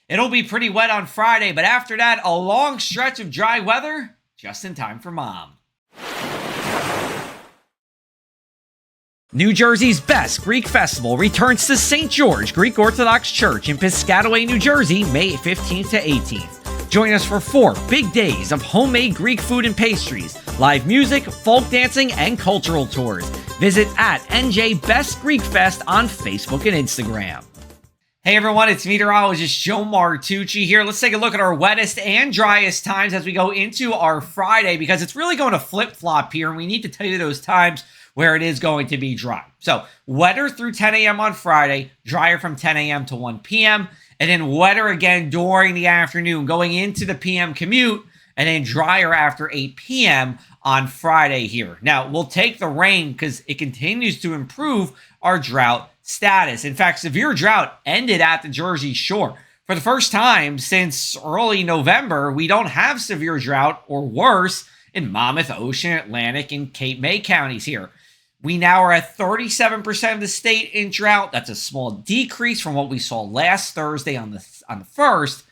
It'll be pretty wet on Friday, but after that, a long stretch of dry weather just in time for Mom. New Jersey's best Greek festival returns to St. George Greek Orthodox Church in Piscataway, New Jersey, May 15th to 18th. Join us for 4 big days of homemade Greek food and pastries, live music, folk dancing, and cultural tours. Visit at NJ Best Greek Fest on Facebook and Instagram. Hey everyone, it's meteorologist Joe Martucci here. Let's take a look at our wettest and driest times as we go into our Friday, because it's really going to flip-flop here, and we need to tell you those times where it is going to be dry. So wetter through 10 a.m. on Friday, drier from 10 a.m. to 1 p.m., and then wetter again during the afternoon, going into the p.m. commute, and then drier after 8 p.m. on Friday here. Now, we'll take the rain because it continues to improve our drought status. In fact, severe drought ended at the Jersey Shore. For the first time since early November, we don't have severe drought or worse in Monmouth, Ocean, Atlantic, and Cape May counties here. We now are at 37% of the state in drought. That's a small decrease from what we saw last Thursday on the 1st,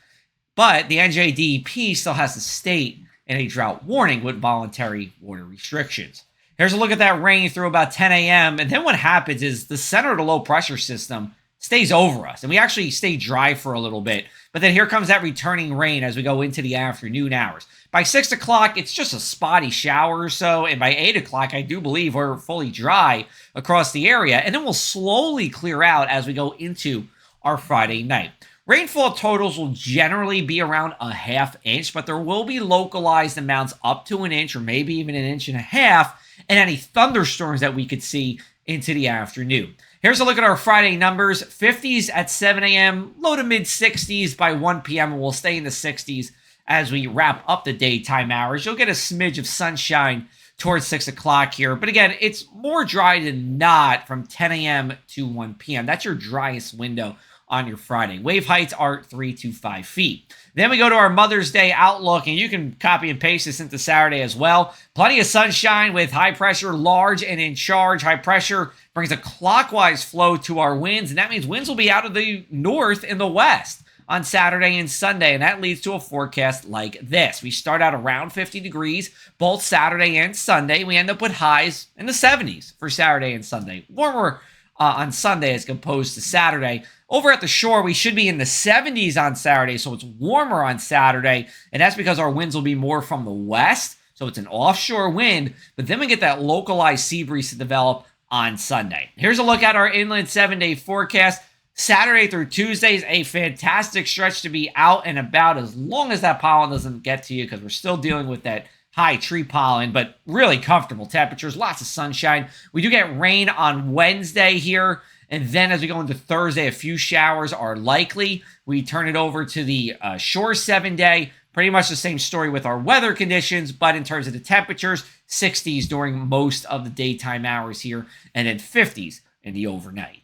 but the NJDEP still has the state in a drought warning with voluntary water restrictions. Here's a look at that rain through about 10 a.m. And then what happens is the center of the low pressure system stays over us, and we actually stay dry for a little bit. But then here comes that returning rain as we go into the afternoon hours. By 6 o'clock, it's just a spotty shower or so, and by 8 o'clock, I do believe we're fully dry across the area, and then we'll slowly clear out as we go into our Friday night. Rainfall totals will generally be around a ½ inch, but there will be localized amounts up to an inch or maybe even an inch and a half, and any thunderstorms that we could see into the afternoon. Here's a look at our Friday numbers. 50s at 7 a.m., low to mid 60s by 1 p.m., and we'll stay in the 60s as we wrap up the daytime hours. You'll get a smidge of sunshine towards 6 o'clock here. But again, it's more dry than not from 10 a.m. to 1 p.m. That's your driest window on your Friday. Wave heights are 3 to 5 feet. Then we go to our Mother's Day outlook, and you can copy and paste this into Saturday as well. Plenty of sunshine with high pressure large and in charge. High pressure brings a clockwise flow to our winds, and that means winds will be out of the north and the west on Saturday and Sunday, and that leads to a forecast like this. We start out around 50 degrees both Saturday and Sunday. We end up with highs in the 70s for Saturday and Sunday. Warmer on Sunday as opposed to Saturday. Over at the shore, we should be in the 70s on Saturday, so it's warmer on Saturday, and that's because our winds will be more from the west, so it's an offshore wind, but then we get that localized sea breeze to develop on Sunday. Here's a look at our inland 7-day forecast. Saturday through Tuesday is a fantastic stretch to be out and about as long as that pollen doesn't get to you, because we're still dealing with that high tree pollen, but really comfortable temperatures, lots of sunshine. We do get rain on Wednesday here, and then as we go into Thursday, a few showers are likely. We turn it over to the shore 7-day. Pretty much the same story with our weather conditions, but in terms of the temperatures, 60s during most of the daytime hours here, and then 50s in the overnight.